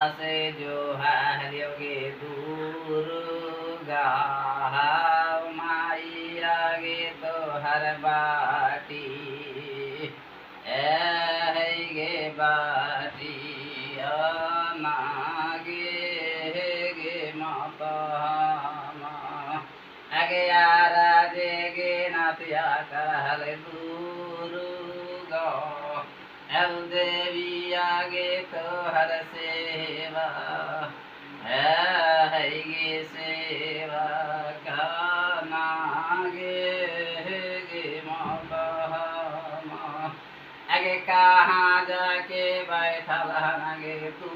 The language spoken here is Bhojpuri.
से जो हरियोगे दुर्गा माई आगे तो हर बाटी गे बाटी नागे गे माता आगे यारा गे नातिया कहल दुर्गा एल देवी आगे तो हर सेवा है गे सेवा का नागे गे माता आगे कहाँ जाके बैठल हन गे तू